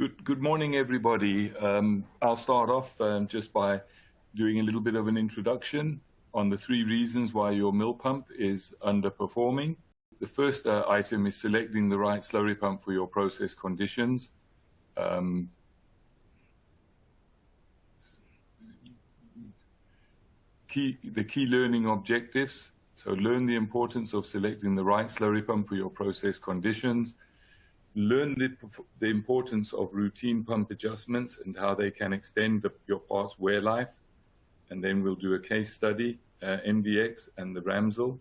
Good morning, everybody. I'll start off just by doing a little bit of an introduction on the 3 reasons why your mill pump is underperforming. The first item is selecting the right slurry pump for your process conditions. The key learning objectives. So learn the importance of selecting the right slurry pump for your process conditions. Learn the importance of routine pump adjustments and how they can extend your part's wear life. And then we'll do a case study, NDX and the Ramsel.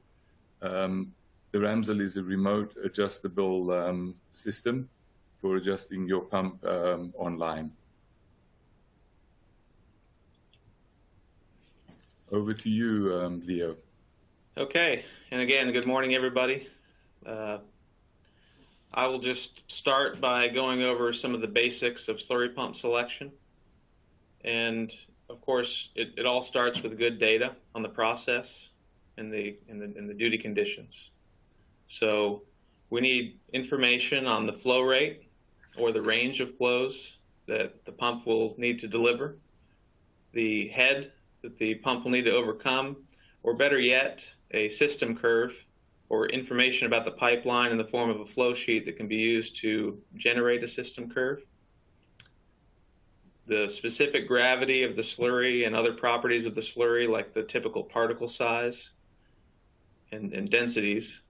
The Ramsel is a remote adjustable system for adjusting your pump online. Over to you, Leo. Okay, and again, good morning, everybody. I will just start by going over some of the basics of slurry pump selection. And of course, it all starts with good data on the process and the duty conditions. So we need information on the flow rate or the range of flows that the pump will need to deliver, the head that the pump will need to overcome, or better yet, a system curve or information about the pipeline in the form of a flow sheet that can be used to generate a system curve. The specific gravity of the slurry and other properties of the slurry, like the typical particle size and densities.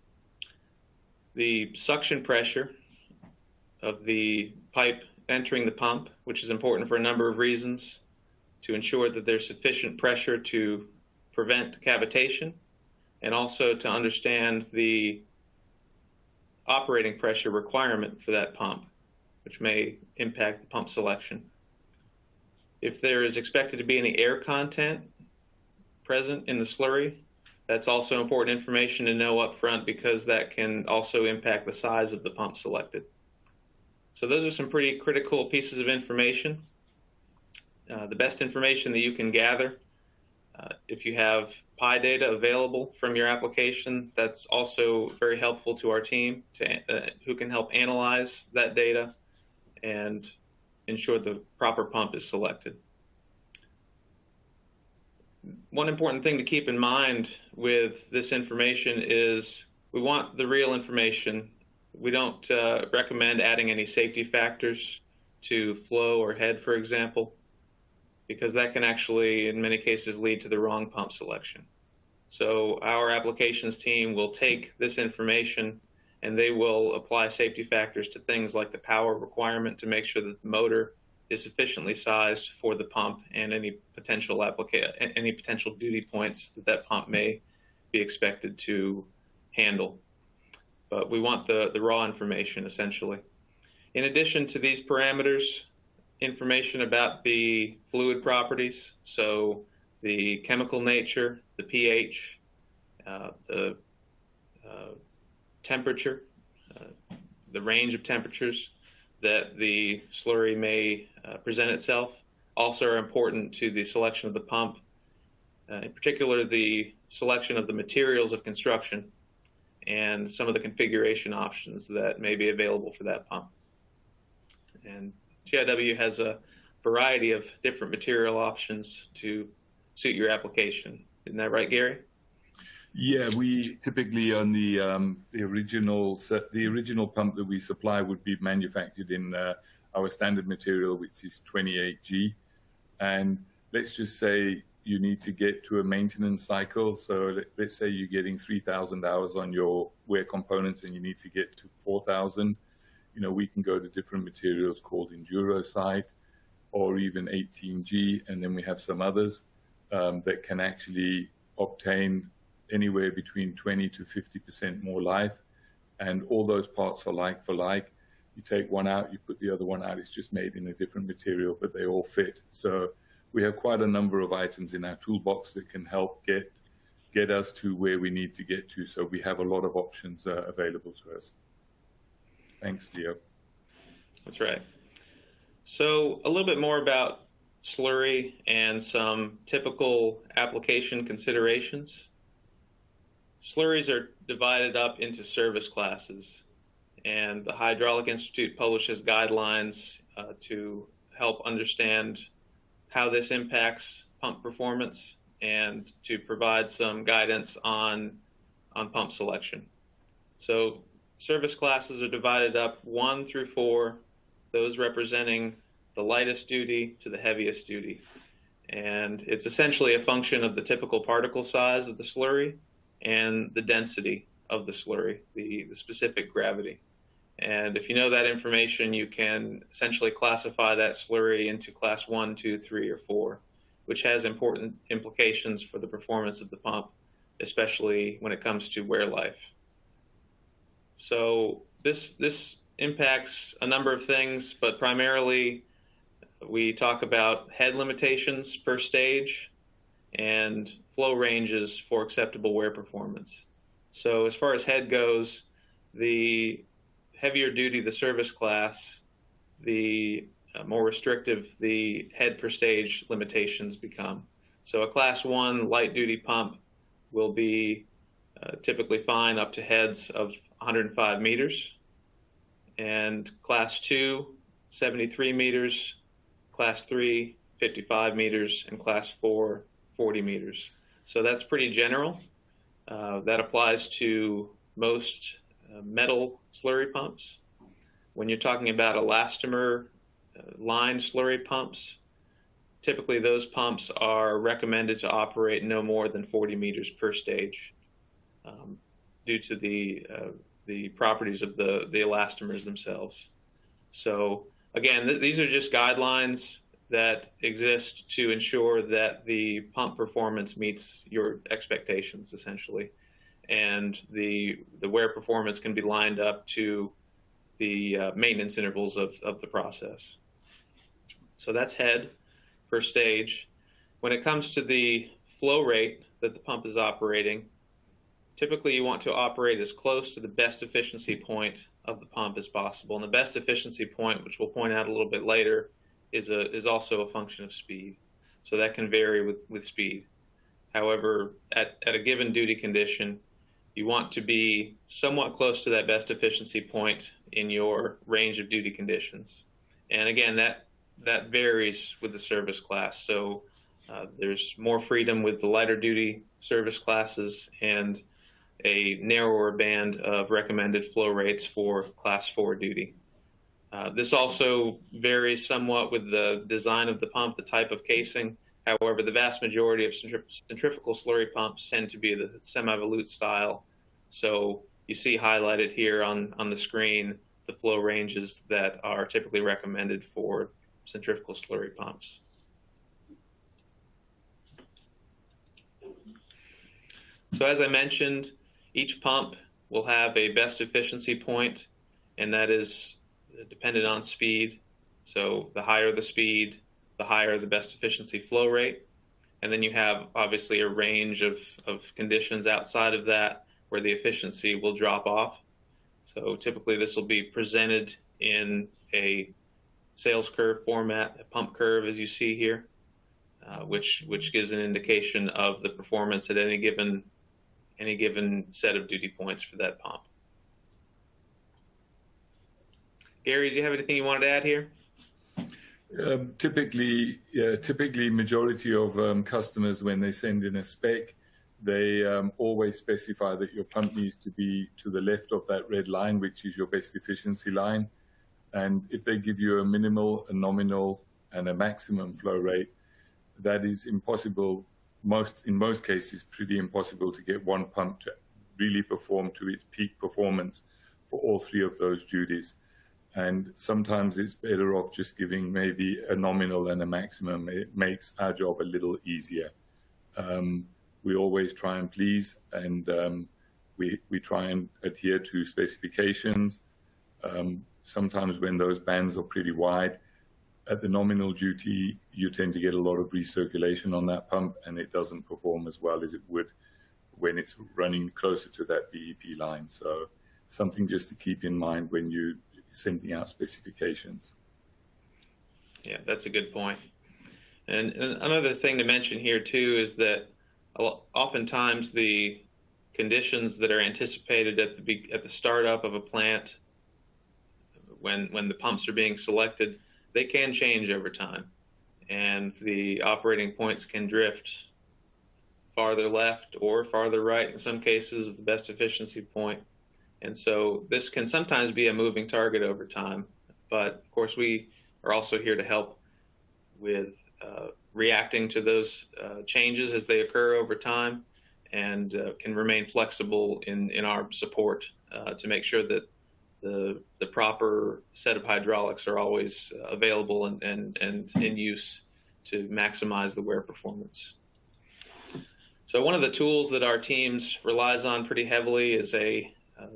The suction pressure of the pipe entering the pump, which is important for a number of reasons, to ensure that there's sufficient pressure to prevent cavitation, and also to understand the operating pressure requirement for that pump, which may impact the pump selection. If there is expected to be any air content present in the slurry, that's also important information to know up front because that can also impact the size of the pump selected. So those are some pretty critical pieces of information. The best information that you can gather. If you have PI data available from your application, that's also very helpful to our team who can help analyze that data and ensure the proper pump is selected. One important thing to keep in mind with this information is we want the real information. We don't recommend adding any safety factors to flow or head, for example, because that can actually, in many cases, lead to the wrong pump selection. So our applications team will take this information and they will apply safety factors to things like the power requirement to make sure that the motor is sufficiently sized for the pump and any potential duty points that pump may be expected to handle. But we want the raw information, essentially. In addition to these parameters, information about the fluid properties, so the chemical nature, the pH, the temperature, the range of temperatures that the slurry may present itself, also are important to the selection of the pump, in particular the selection of the materials of construction and some of the configuration options that may be available for that pump. And GIW has a variety of different material options to suit your application. Isn't that right, Gary? Yeah, we typically on the original pump that we supply would be manufactured in our standard material, which is 28G. And let's just say you need to get to a maintenance cycle. So let's say you're getting 3,000 hours on your wear components and you need to get to 4,000. You know, we can go to different materials called Endurosite or even 18G, and then we have some others that can actually obtain anywhere between 20 to 50% more life, and all those parts are like for like. You take one out, you put the other one out, it's just made in a different material, but they all fit. So we have quite a number of items in our toolbox that can help get us to where we need to get to. So we have a lot of options available to us. Thanks, Leo. That's right. So a little bit more about slurry and some typical application considerations. Slurries are divided up into service classes, and the Hydraulic Institute publishes guidelines to help understand how this impacts pump performance and to provide some guidance on pump selection. So service classes are divided up 1 through 4, those representing the lightest duty to the heaviest duty. And it's essentially a function of the typical particle size of the slurry and the density of the slurry, the specific gravity. And if you know that information, you can essentially classify that slurry into class 1, 2, 3, or 4, which has important implications for the performance of the pump, especially when it comes to wear life. So this impacts a number of things, but primarily we talk about head limitations per stage and flow ranges for acceptable wear performance. So as far as head goes, the heavier duty the service class, the more restrictive the head per stage limitations become. So a class 1 light duty pump will be typically fine up to heads of 105 meters, and class 2, 73 meters, class 3, 55 meters, and class 4, 40 meters. So that's pretty general. That applies to most metal slurry pumps. When you're talking about elastomer line slurry pumps, typically those pumps are recommended to operate no more than 40 meters per stage due to the properties of the elastomers themselves. So again, these are just guidelines that exist to ensure that the pump performance meets your expectations, essentially, and the wear performance can be lined up to the maintenance intervals of the process. So that's head per stage. When it comes to the flow rate that the pump is operating, typically you want to operate as close to the best efficiency point of the pump as possible. And the best efficiency point, which we'll point out a little bit later, is also a function of speed. So that can vary with speed. However, at a given duty condition, you want to be somewhat close to that best efficiency point in your range of duty conditions. And again, that varies with the service class. So there's more freedom with the lighter duty service classes and a narrower band of recommended flow rates for class 4 duty. This also varies somewhat with the design of the pump, the type of casing. However, the vast majority of centrifugal slurry pumps tend to be the semi-volute style. So you see highlighted here on the screen the flow ranges that are typically recommended for centrifugal slurry pumps. So as I mentioned, each pump will have a best efficiency point, and that is dependent on speed. So the higher the speed, the higher the best efficiency flow rate. And then you have obviously a range of conditions outside of that where the efficiency will drop off. So typically this will be presented in a sales curve format, a pump curve as you see here, which gives an indication of the performance at any given set of duty points for that pump. Gary, do you have anything you wanted to add here? Typically, majority of customers, when they send in a spec, they always specify that your pump needs to be to the left of that red line, which is your best efficiency line. And if they give you a minimal, a nominal, and a maximum flow rate, that is impossible. In most cases, pretty impossible to get one pump to really perform to its peak performance for all 3 of those duties. And sometimes it's better off just giving maybe a nominal and a maximum. It makes our job a little easier. We always try and please, and we try and adhere to specifications. Sometimes when those bands are pretty wide, at the nominal duty, you tend to get a lot of recirculation on that pump, and it doesn't perform as well as it would when it's running closer to that BEP line. So something just to keep in mind when you're sending out specifications. Yeah, that's a good point. And another thing to mention here too is that oftentimes the conditions that are anticipated at the startup of a plant when the pumps are being selected they can change over time, and the operating points can drift farther left or farther right in some cases of the best efficiency point. And so this can sometimes be a moving target over time. But of course, we are also here to help with reacting to those changes as they occur over time, and can remain flexible in our support to make sure that the proper set of hydraulics are always available and in use to maximize the wear performance. So one of the tools that our teams relies on pretty heavily is a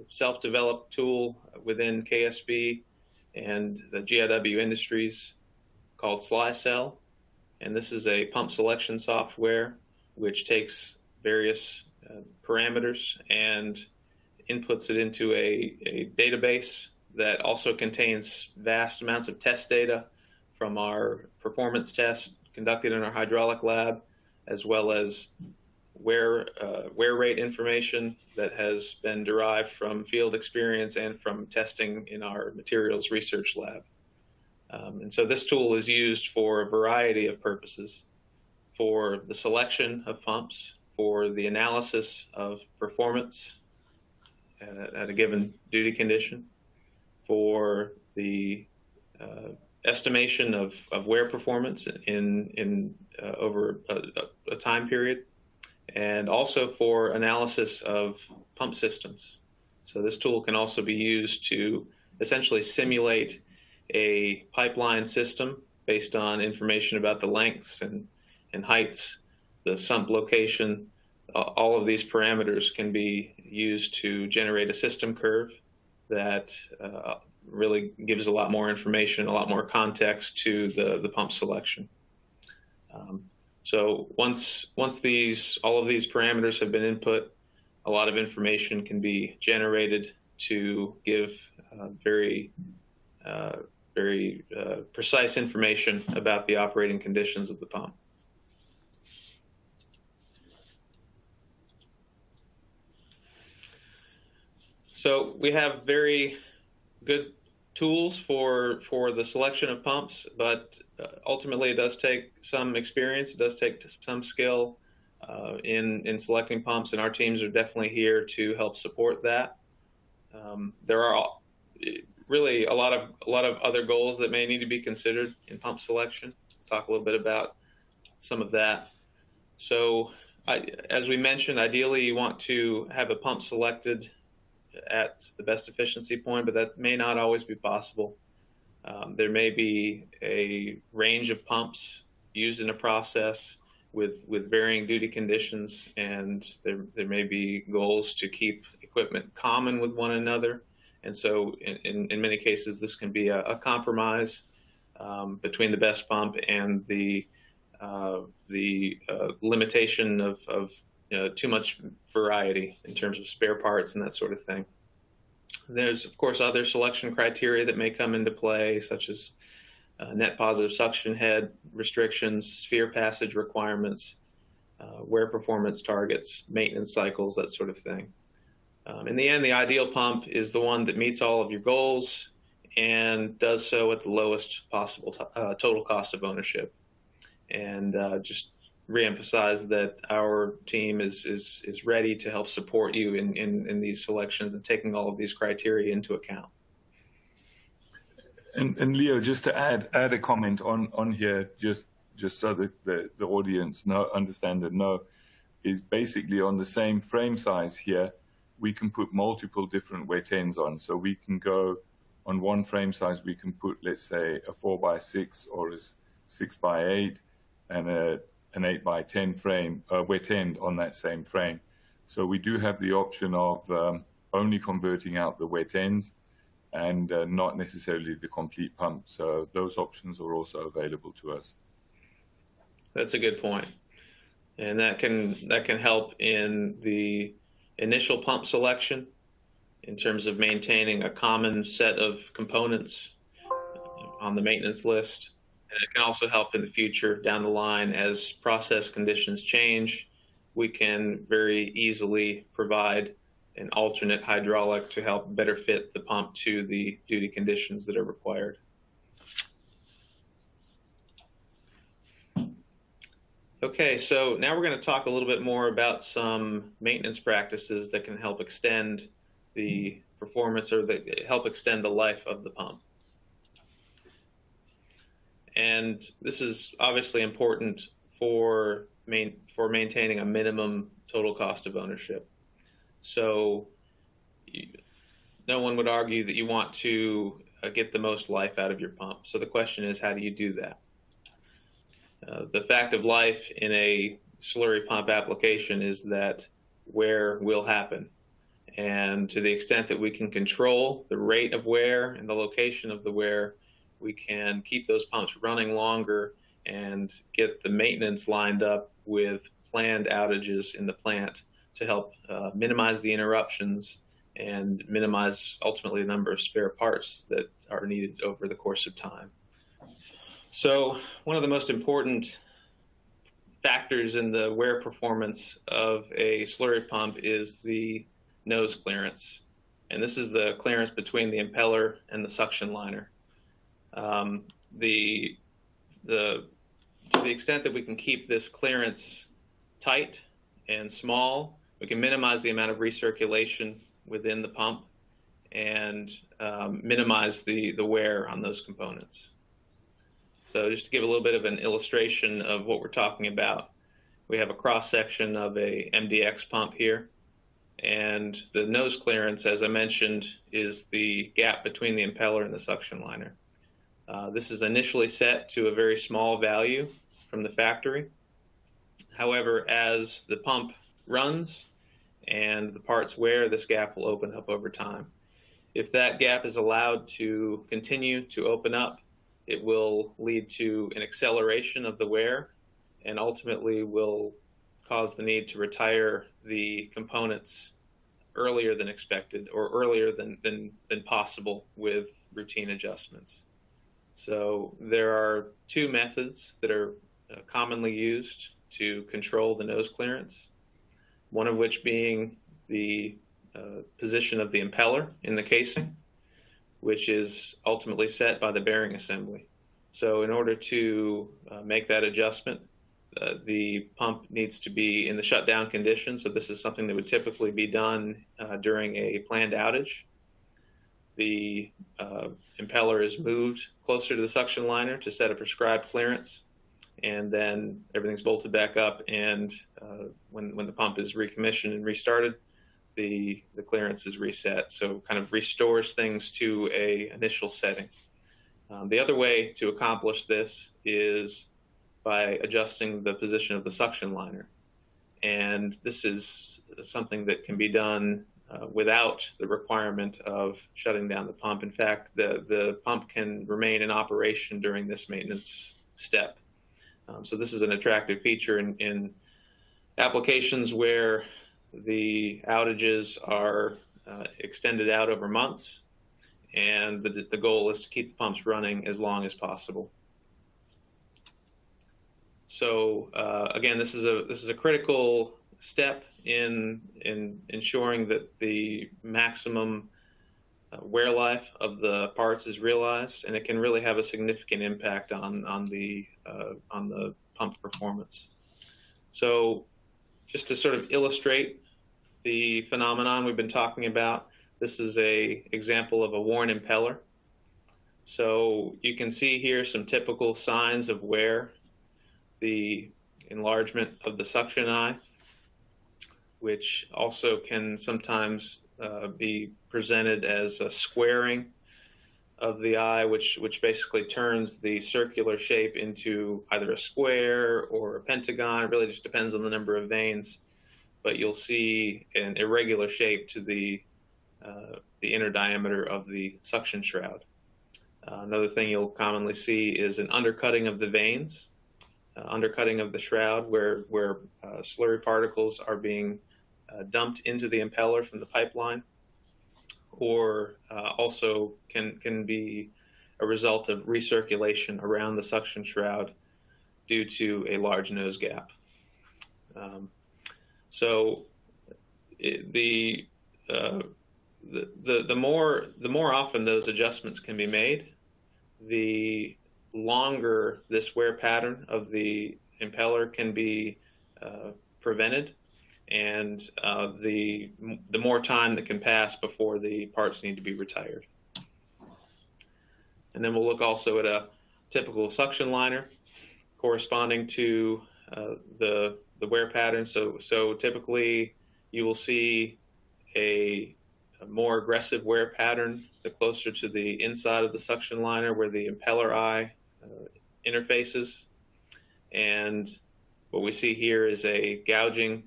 self-developed tool within KSB and the GIW Industries called SlyCell. And this is a pump selection software which takes various parameters and inputs it into a database that also contains vast amounts of test data from our performance tests conducted in our hydraulic lab, as well as wear rate information that has been derived from field experience and from testing in our materials research lab. And so this tool is used for a variety of purposes: for the selection of pumps, for the analysis of performance at a given duty condition, for the estimation of wear performance in over a time period, and also for analysis of pump systems. So this tool can also be used to essentially simulate a pipeline system based on information about the lengths and heights, the sump location. All of these parameters can be used to generate a system curve that really gives a lot more information, a lot more context to the pump selection. So once all of these parameters have been input, a lot of information can be generated to give very precise information about the operating conditions of the pump. So we have very good tools for the selection of pumps, but ultimately it does take some experience, it does take some skill in selecting pumps, and our teams are definitely here to help support that. There are really a lot of other goals that may need to be considered in pump selection. Talk a little bit about some of that. So as we mentioned, ideally you want to have a pump selected at the best efficiency point, but that may not always be possible. There may be a range of pumps used in a process with varying duty conditions, and there may be goals to keep equipment common with one another. And so in many cases, this can be a compromise between the best pump and the limitation of too much variety in terms of spare parts and that sort of thing. There's, of course, other selection criteria that may come into play, such as net positive suction head restrictions, sphere passage requirements, wear performance targets, maintenance cycles, that sort of thing. In the end, the ideal pump is the one that meets all of your goals and does so at the lowest possible total cost of ownership. And just reemphasize that our team is ready to help support you in these selections and taking all of these criteria into account. And Leo, just to add a comment on here, just so that the audience understand and know, is basically on the same frame size here, we can put multiple different wet ends on. So we can go on one frame size, we can put, let's say, a 4x6 or a 6x8 and an 8x10 frame, wet end on that same frame. So we do have the option of only converting out the wet ends and not necessarily the complete pump. So those options are also available to us. That's a good point. And that can help in the initial pump selection in terms of maintaining a common set of components on the maintenance list. And it can also help in the future down the line as process conditions change. We can very easily provide an alternate hydraulic to help better fit the pump to the duty conditions that are required. Okay, so now we're going to talk a little bit more about some maintenance practices that can help extend the performance or help extend the life of the pump. And this is obviously important for maintaining a minimum total cost of ownership. So no one would argue that you want to get the most life out of your pump. So the question is, how do you do that? The fact of life in a slurry pump application is that wear will happen. And to the extent that we can control the rate of wear and the location of the wear, we can keep those pumps running longer and get the maintenance lined up with planned outages in the plant to help minimize the interruptions and minimize ultimately the number of spare parts that are needed over the course of time. So one of the most important factors in the wear performance of a slurry pump is the nose clearance. And this is the clearance between the impeller and the suction liner. To the extent that we can keep this clearance tight and small, we can minimize the amount of recirculation within the pump and minimize the wear on those components. So just to give a little bit of an illustration of what we're talking about, we have a cross-section of a MDX pump here. And the nose clearance, as I mentioned, is the gap between the impeller and the suction liner. This is initially set to a very small value from the factory. However, as the pump runs and the parts wear, this gap will open up over time. If that gap is allowed to continue to open up, it will lead to an acceleration of the wear and ultimately will cause the need to retire the components earlier than expected or earlier than possible with routine adjustments. So there are two methods that are commonly used to control the nose clearance, one of which being the position of the impeller in the casing, which is ultimately set by the bearing assembly. So in order to make that adjustment, the pump needs to be in the shutdown condition. So this is something that would typically be done during a planned outage. The impeller is moved closer to the suction liner to set a prescribed clearance, and then everything's bolted back up, and when the pump is recommissioned and restarted, the clearance is reset. So kind of restores things to a initial setting. The other way to accomplish this is by adjusting the position of the suction liner. And this is something that can be done without the requirement of shutting down the pump. In fact, the pump can remain in operation during this maintenance step. So this is an attractive feature in applications where the outages are extended out over months, and the goal is to keep the pumps running as long as possible. So again, this is a critical step in ensuring that the maximum wear life of the parts is realized, and it can really have a significant impact on the pump performance. So just to sort of illustrate the phenomenon we've been talking about, this is an example of a worn impeller. So you can see here some typical signs of wear: the enlargement of the suction eye, which also can sometimes be presented as a squaring of the eye, which basically turns the circular shape into either a square or a pentagon. It really just depends on the number of veins, but you'll see an irregular shape to the inner diameter of the suction shroud. Another thing you'll commonly see is an undercutting of the veins, undercutting of the shroud, where slurry particles are being dumped into the impeller from the pipeline, or also can be a result of recirculation around the suction shroud due to a large nose gap. So the more often those adjustments can be made, the longer this wear pattern of the impeller can be prevented, and the more time that can pass before the parts need to be retired. And then we'll look also at a typical suction liner corresponding to the wear pattern. So typically you will see a more aggressive wear pattern the closer to the inside of the suction liner where the impeller eye interfaces. And what we see here is a gouging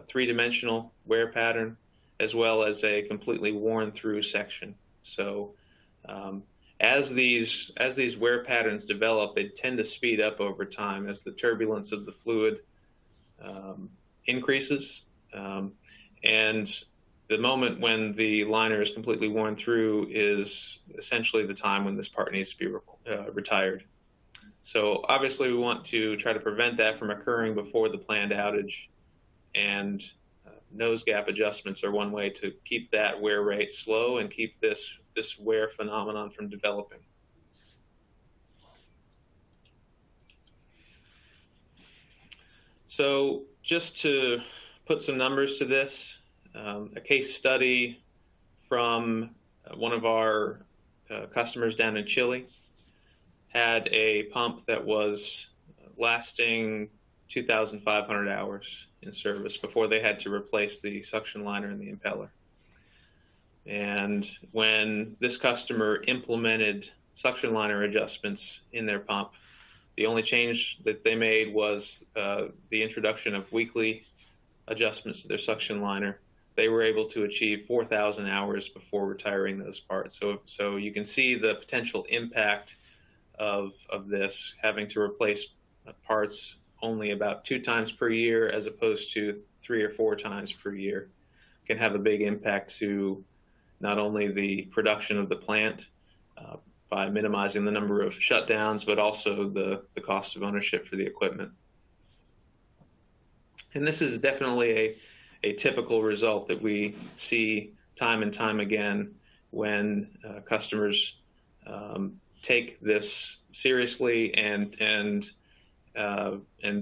three-dimensional wear pattern, as well as a completely worn through section. So as these wear patterns develop, they tend to speed up over time as the turbulence of the fluid increases. And the moment when the liner is completely worn through is essentially the time when this part needs to be retired. So obviously we want to try to prevent that from occurring before the planned outage, and nose gap adjustments are one way to keep that wear rate slow and keep this wear phenomenon from developing. So just to put some numbers to this, a case study from one of our customers down in Chile had a pump that was lasting 2,500 hours in service before they had to replace the suction liner and the impeller. And when this customer implemented suction liner adjustments in their pump, the only change that they made was the introduction of weekly adjustments to their suction liner. They were able to achieve 4,000 hours before retiring those parts. So you can see the potential impact of this, having to replace parts only about 2 times per year as opposed to 3 or 4 times per year, can have a big impact to not only the production of the plant by minimizing the number of shutdowns, but also the cost of ownership for the equipment. And this is definitely a typical result that we see time and time again when customers take this seriously and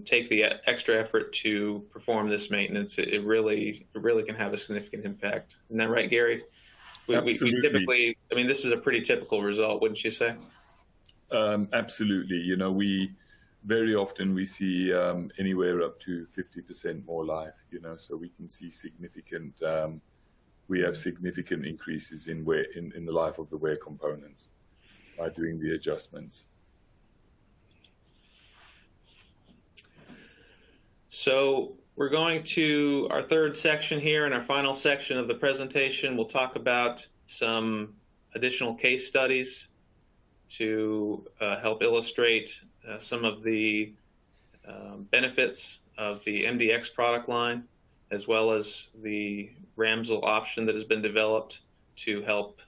take the extra effort to perform this maintenance. It really can have a significant impact. Isn't that right, Gary? We typically, I mean, this is a pretty typical result, wouldn't you say? Absolutely. You know, very often we see anywhere up to 50% more life, you know, so we can see significant increases in the life of the wear components by doing the adjustments. So we're going to our third section here, and our final section of the presentation. We'll talk about some additional case studies to help illustrate some of the benefits of the MDX product line, as well as the Ramsel option that has been developed to help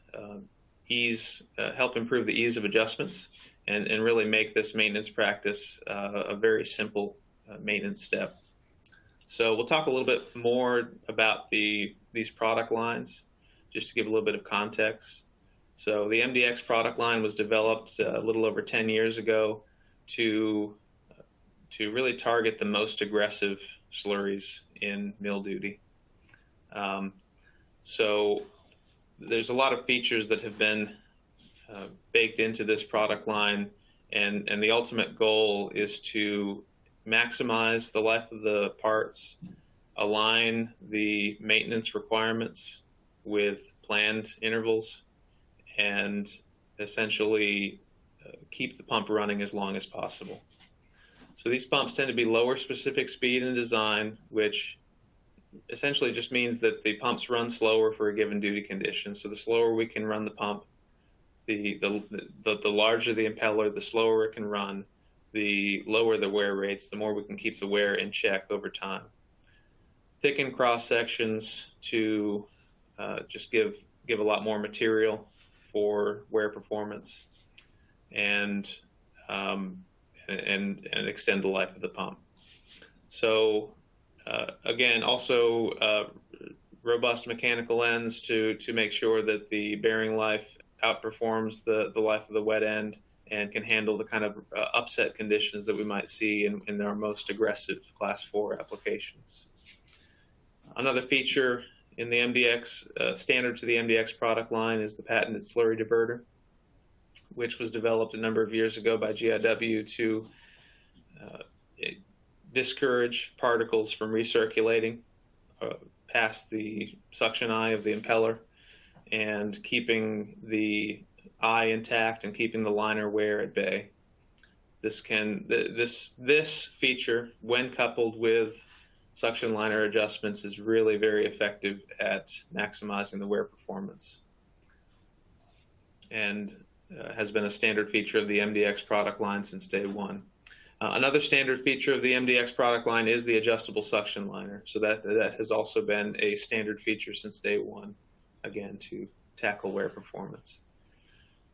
improve the ease of adjustments and really make this maintenance practice a very simple maintenance step. So we'll talk a little bit more about these product lines, just to give a little bit of context. So the MDX product line was developed a little over 10 years ago to really target the most aggressive slurries in mill duty. So there's a lot of features that have been baked into this product line, and the ultimate goal is to maximize the life of the parts, align the maintenance requirements with planned intervals, and essentially keep the pump running as long as possible. So these pumps tend to be lower specific speed in design, which essentially just means that the pumps run slower for a given duty condition. So the slower we can run the pump, the larger the impeller, the slower it can run, the lower the wear rates, the more we can keep the wear in check over time. Thicken cross sections to just give a lot more material for wear performance, and extend the life of the pump. So again, also robust mechanical ends to make sure that the bearing life outperforms the life of the wet end, and can handle the kind of upset conditions that we might see in our most aggressive Class 4 applications. Another feature in the MDX, standard to the MDX product line, is the patented slurry diverter, which was developed a number of years ago by GIW to discourage particles from recirculating past the suction eye of the impeller, and keeping the eye intact and keeping the liner wear at bay. This feature, when coupled with suction liner adjustments, is really very effective at maximizing the wear performance, and has been a standard feature of the MDX product line since day one. Another standard feature of the MDX product line is the adjustable suction liner. So that has also been a standard feature since day one, again, to tackle wear performance.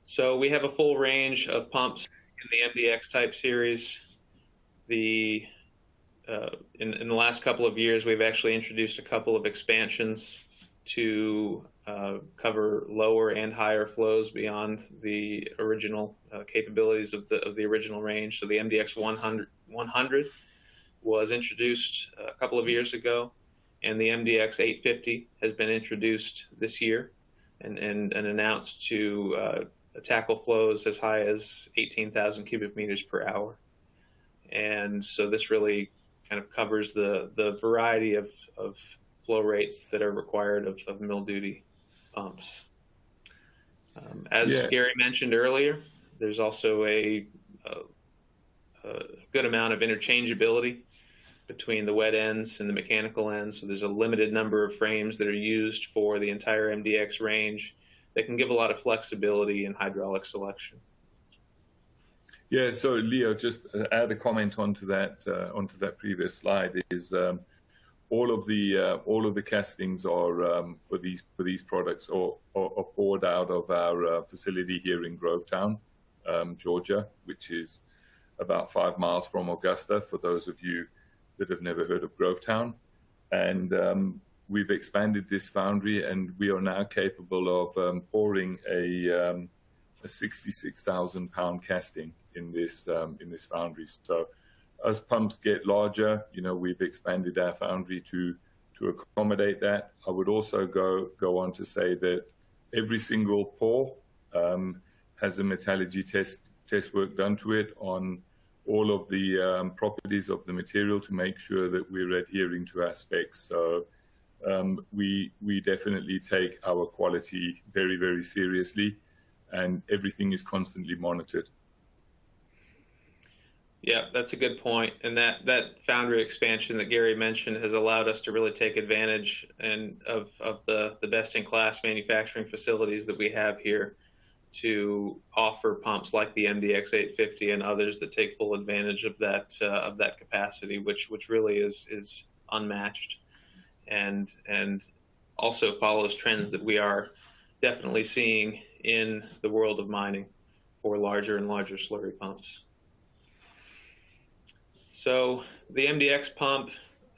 So we have a full range of pumps in the MDX type series. In the last couple of years, we've actually introduced a couple of expansions to cover lower and higher flows beyond the original capabilities of the original range. So the MDX 100 was introduced a couple of years ago, and the MDX 850 has been introduced this year and announced to tackle flows as high as 18,000 cubic meters per hour. And so this really kind of covers the variety of flow rates that are required of mill duty pumps. As Gary mentioned earlier, there's also a good amount of interchangeability between the wet ends and the mechanical ends. So there's a limited number of frames that are used for the entire MDX range that can give a lot of flexibility in hydraulic selection. Yeah, so Leo, just add a comment onto that previous slide. Is all of the castings are for these products are poured out of our facility here in Grovetown, Georgia, which is about 5 miles from Augusta, for those of you that have never heard of Grovetown. And we've expanded this foundry, and we are now capable of pouring a 66,000 pound casting in this foundry. So as pumps get larger, we've expanded our foundry to accommodate that. I would also go on to say that every single pour has a metallurgy test work done to it on all of the properties of the material to make sure that we're adhering to our specs. So we definitely take our quality very, very seriously, and everything is constantly monitored. Yeah, that's a good point. And that foundry expansion that Gary mentioned has allowed us to really take advantage of the best-in-class manufacturing facilities that we have here to offer pumps like the MDX 850 and others that take full advantage of that capacity, which really is unmatched, and also follows trends that we are definitely seeing in the world of mining for larger and larger slurry pumps. So the MDX pump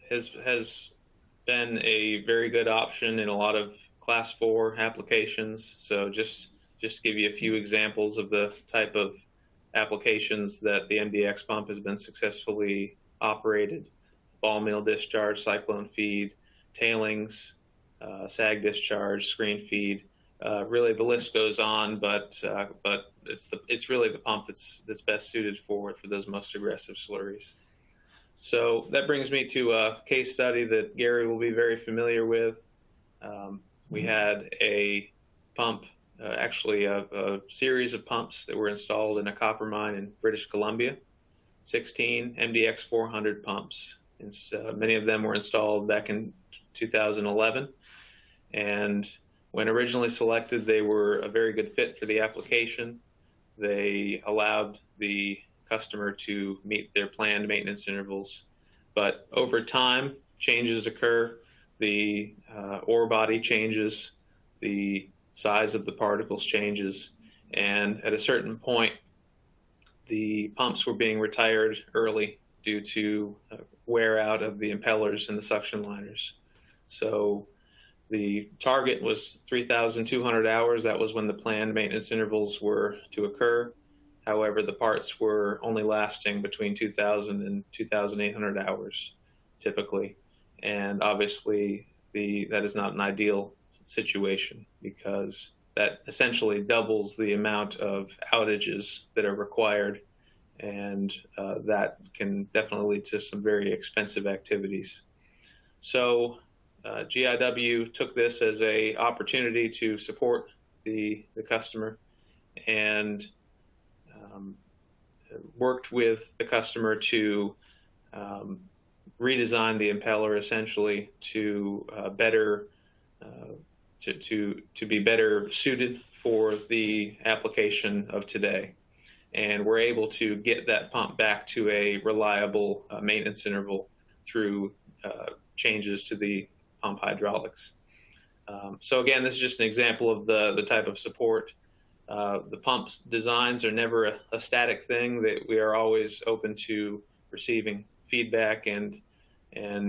has been a very good option in a lot of Class 4 applications. So just to give you a few examples of the type of applications that the MDX pump has been successfully operated: ball mill discharge, cyclone feed, tailings, sag discharge, screen feed. Really, the list goes on, but it's really the pump that's best suited for those most aggressive slurries. So that brings me to a case study that Gary will be very familiar with. We had a pump, actually a series of pumps that were installed in a copper mine in British Columbia, 16 MDX 400 pumps. And many of them were installed back in 2011. And when originally selected, they were a very good fit for the application. They allowed the customer to meet their planned maintenance intervals. But over time, changes occur. The ore body changes, the size of the particles changes, and at a certain point, the pumps were being retired early due to wear out of the impellers and the suction liners. So the target was 3,200 hours. That was when the planned maintenance intervals were to occur. However, the parts were only lasting between 2,000 and 2,800 hours typically. And obviously, that is not an ideal situation because that essentially doubles the amount of outages that are required, and that can definitely lead to some very expensive activities. So GIW took this as an opportunity to support the customer and worked with the customer to redesign the impeller essentially to better to be better suited for the application of today. And we're able to get that pump back to a reliable maintenance interval through changes to the pump hydraulics. So again, this is just an example of the type of support. The pumps designs are never a static thing. That we are always open to receiving feedback and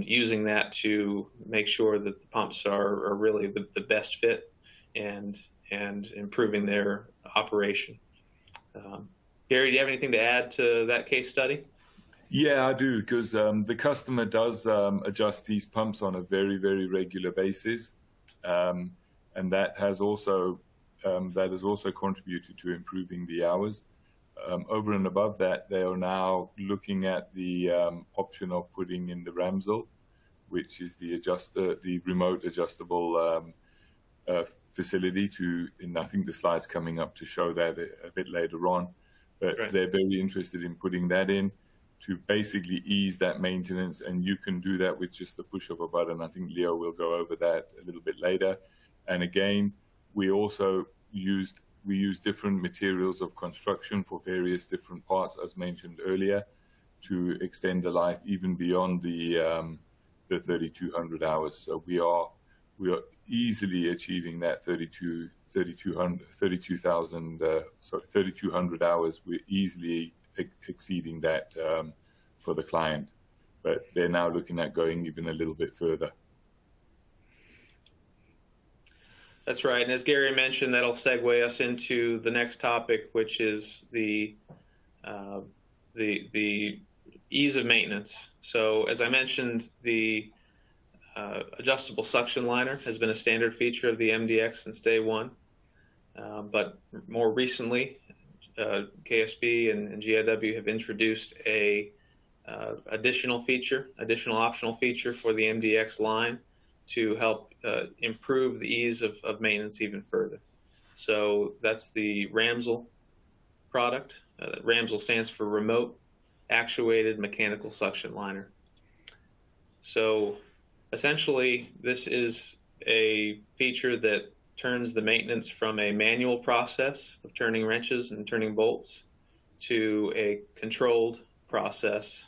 using that to make sure that the pumps are really the best fit and improving their operation. Gary, do you have anything to add to that case study? Yeah, I do, because the customer does adjust these pumps on a very, very regular basis, and that has also contributed to improving the hours. Over and above that, they are now looking at the option of putting in the Ramsel, which is the remote adjustable facility and I think the slide's coming up to show that a bit later on. But right. They're very interested in putting that in to basically ease that maintenance, and you can do that with just the push of a button. I think Leo will go over that a little bit later. And again, we use different materials of construction for various different parts, as mentioned earlier, to extend the life even beyond the 3,200 hours. So we are easily achieving that 3,200 hours. We're easily exceeding that for the client, but they're now looking at going even a little bit further. That's right. And as Gary mentioned, that'll segue us into the next topic, which is the ease of maintenance. So as I mentioned, the adjustable suction liner has been a standard feature of the MDX since day one. But more recently, KSB and GIW have introduced a additional optional feature for the MDX line to help improve the ease of maintenance even further. So that's the Ramsel product. Ramsel stands for Remote Actuated Mechanical Suction Liner. So essentially, this is a feature that turns the maintenance from a manual process of turning wrenches and turning bolts to a controlled process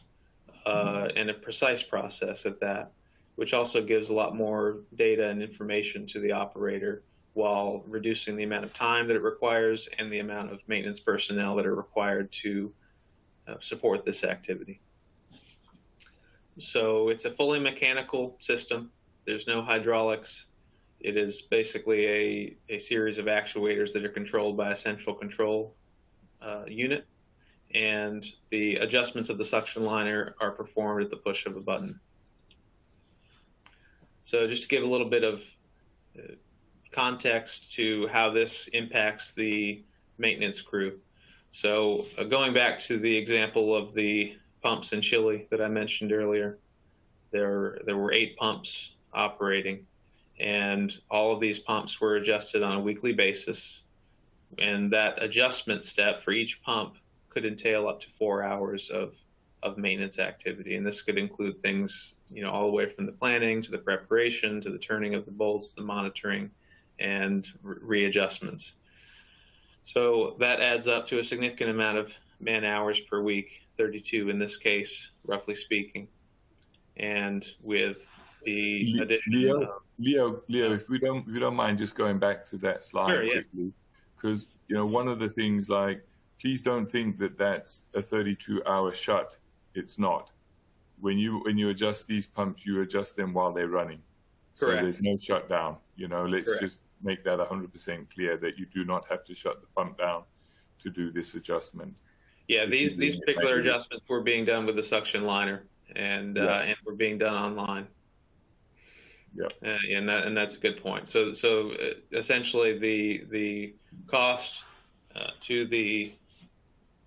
and a precise process at that, which also gives a lot more data and information to the operator while reducing the amount of time that it requires and the amount of maintenance personnel that are required to support this activity. So it's a fully mechanical system. There's no hydraulics. It is basically a series of actuators that are controlled by a central control unit, and the adjustments of the suction liner are performed at the push of a button. So just to give a little bit of context to how this impacts the maintenance crew. So going back to the example of the pumps in Chile that I mentioned earlier, there were 8 pumps operating, and all of these pumps were adjusted on a weekly basis. And that adjustment step for each pump could entail up to 4 hours of maintenance activity. And this could include things, all the way from the planning to the preparation to the turning of the bolts, the monitoring, and readjustments. So that adds up to a significant amount of man hours per week, 32 in this case, roughly speaking. And with the addition Leo, if you don't mind just going back to that slide sure, quickly, because one of the things, please don't think that that's a 32-hour shut. It's not. When you adjust these pumps, you adjust them while they're running. Correct. So there's no shutdown. Let's Correct. just make that 100% clear that you do not have to shut the pump down to do this adjustment. Yeah, these particular adjustments were being done with the suction liner, and were being done online. Yeah, and that's a good point. So essentially, the cost to the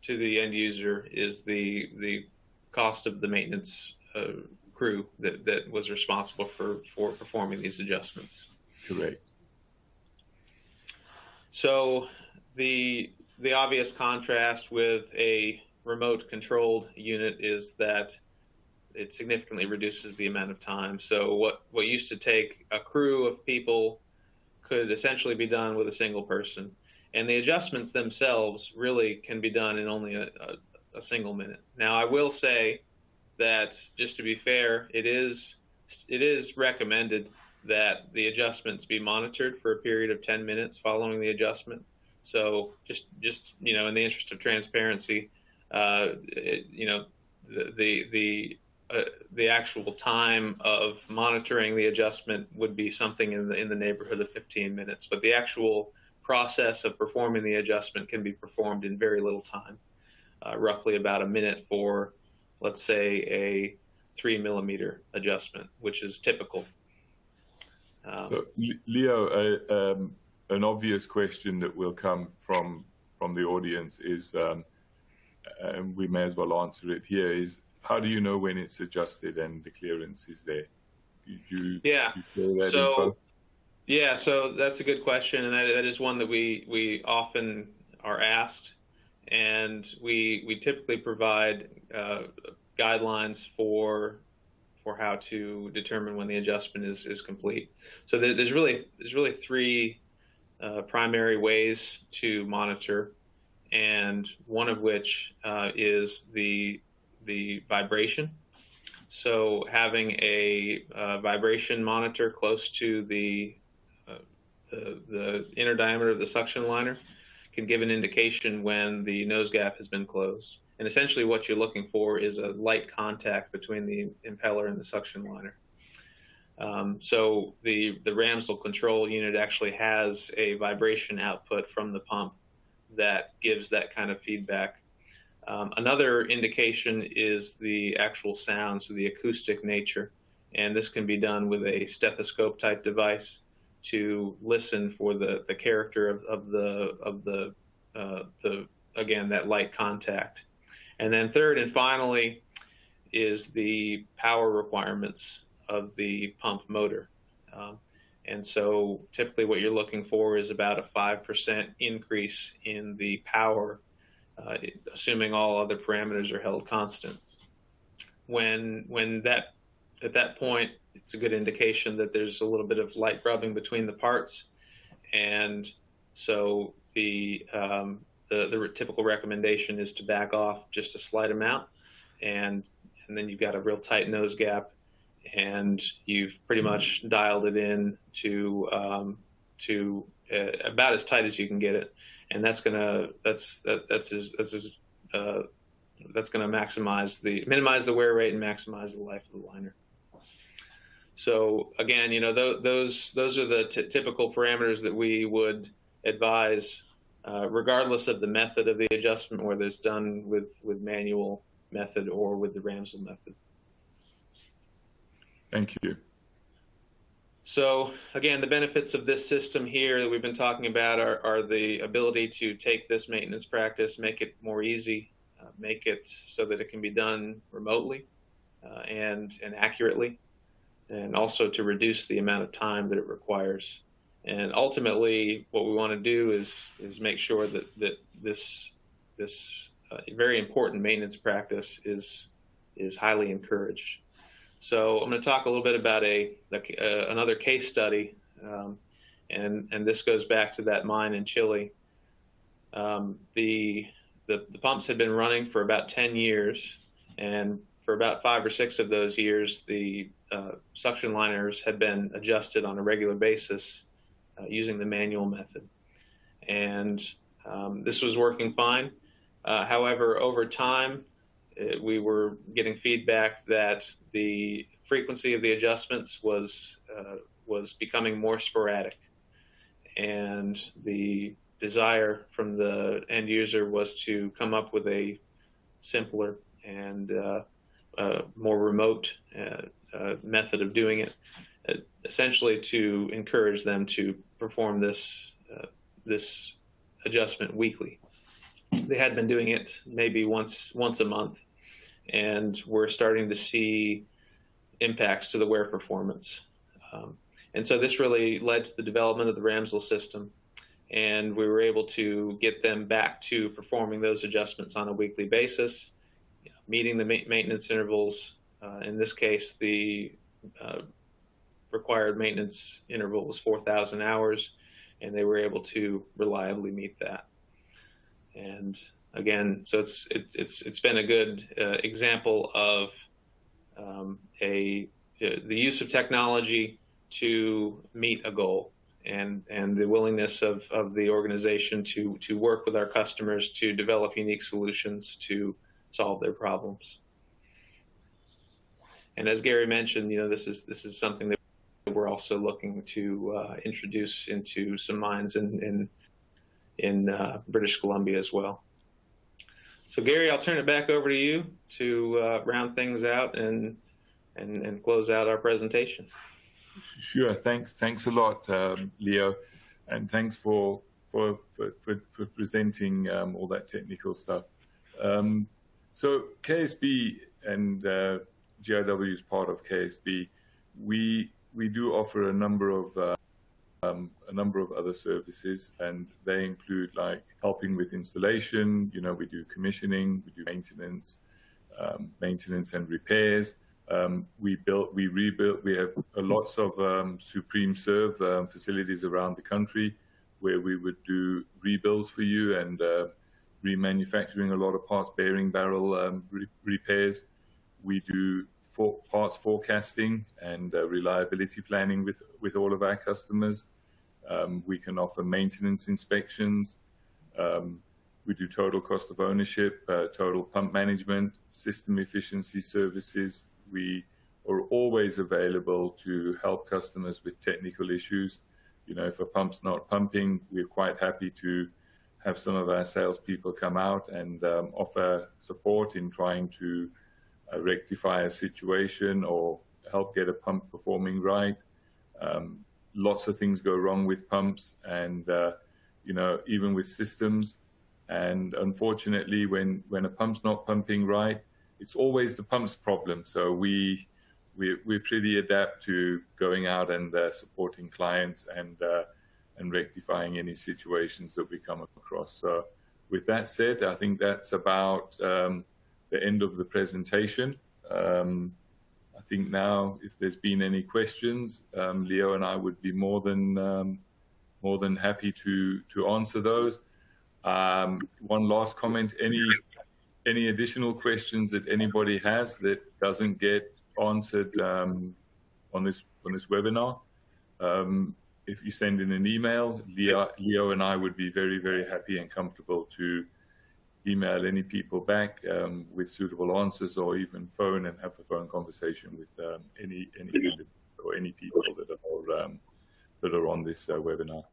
end user is the cost of the maintenance crew that was responsible for performing these adjustments. correct. So the obvious contrast with a remote controlled unit is that it significantly reduces the amount of time. So what used to take a crew of people could essentially be done with a single person. And the adjustments themselves really can be done in only a single minute. Now, I will say that, just to be fair, it is recommended that the adjustments be monitored for a period of 10 minutes following the adjustment. So just in the interest of transparency, the actual time of monitoring the adjustment would be something in the neighborhood of 15 minutes, but the actual process of performing the adjustment can be performed in very little time, roughly about a minute for, let's say, a 3 millimeter adjustment, which is typical. So, Leo, an obvious question that will come from the audience is, and we may as well answer it here, is how do you know when it's adjusted and the clearance is there? Did you share that info? Yeah, so that's a good question, and that is one that we often are asked, and we typically provide guidelines for how to determine when the adjustment is complete. So there's really three primary ways to monitor, and one of which is the vibration. So having a vibration monitor close to the inner diameter of the suction liner can give an indication when the nose gap has been closed. And essentially what you're looking for is a light contact between the impeller and the suction liner. So the Ramsdell control unit actually has a vibration output from the pump that gives that kind of feedback. Another indication is the actual sound, so the acoustic nature. And this can be done with a stethoscope type device to listen for the character of the again, that light contact. And then third and finally is the power requirements of the pump motor. And so typically what you're looking for is about a 5% increase in the power, assuming all other parameters are held constant. At that point, it's a good indication that there's a little bit of light rubbing between the parts, and so the typical recommendation is to back off just a slight amount, and then you've got a real tight nose gap, and you've pretty much dialed it in to about as tight as you can get it, and that's gonna minimize the wear rate and maximize the life of the liner. So again, those are the typical parameters that we would advise, regardless of the method of the adjustment, whether it's done with manual method or with the Ramsdell method. Thank you. So again, the benefits of this system here that we've been talking about are the ability to take this maintenance practice, make it more easy, make it so that it can be done remotely and accurately, and also to reduce the amount of time that it requires. And ultimately, what we want to do is make sure that this very important maintenance practice is highly encouraged. So I'm going to talk a little bit about another case study, and this goes back to that mine in Chile. The pumps had been running for about 10 years, and for about 5 or 6 of those years, the suction liners had been adjusted on a regular basis using the manual method. And this was working fine. However, over time, we were getting feedback that the frequency of the adjustments was becoming more sporadic, and the desire from the end user was to come up with a simpler and more remote method of doing it, essentially to encourage them to perform this adjustment weekly. They had been doing it maybe once a month, and we're starting to see impacts to the wear performance. And so this really led to the development of the Ramsell system, and we were able to get them back to performing those adjustments on a weekly basis, meeting the maintenance intervals. In this case, the required maintenance interval was 4,000 hours, and they were able to reliably meet that. And again, so it's been a good example of the use of technology to meet a goal, and the willingness of the organization to work with our customers to develop unique solutions to solve their problems. And as Gary mentioned, this is something that we're also looking to introduce into some mines in British Columbia as well. So Gary, I'll turn it back over to you to round things out and close out our presentation. Sure. Thanks a lot, Leo, and thanks for presenting all that technical stuff. So KSB and GIW is part of KSB. We do offer a number of other services, and they include like helping with installation. We do commissioning, we do maintenance and repairs. We rebuilt. We have lots of Supreme Serve facilities around the country where we would do rebuilds for you and remanufacturing a lot of parts, bearing barrel repairs. We do parts forecasting and reliability planning with all of our customers. We can offer maintenance inspections. We do total cost of ownership, total pump management, system efficiency services. We are always available to help customers with technical issues. If a pump's not pumping, we're quite happy to have some of our salespeople come out and offer support in trying to rectify a situation or help get a pump performing right. Lots of things go wrong with pumps and, even with systems. And unfortunately, when a pump's not pumping right, it's always the pump's problem. So we're pretty adept to going out and supporting clients and rectifying any situations that we come across. So with that said, I think that's about the end of the presentation. I think now, if there's been any questions, Leo and I would be more than happy to answer those. One last comment: any additional questions that anybody has that doesn't get answered on this webinar, if you send in an email, Leo and I would be very, very happy and comfortable to email any people back with suitable answers, or even phone and have a phone conversation with any or any people that are on this webinar.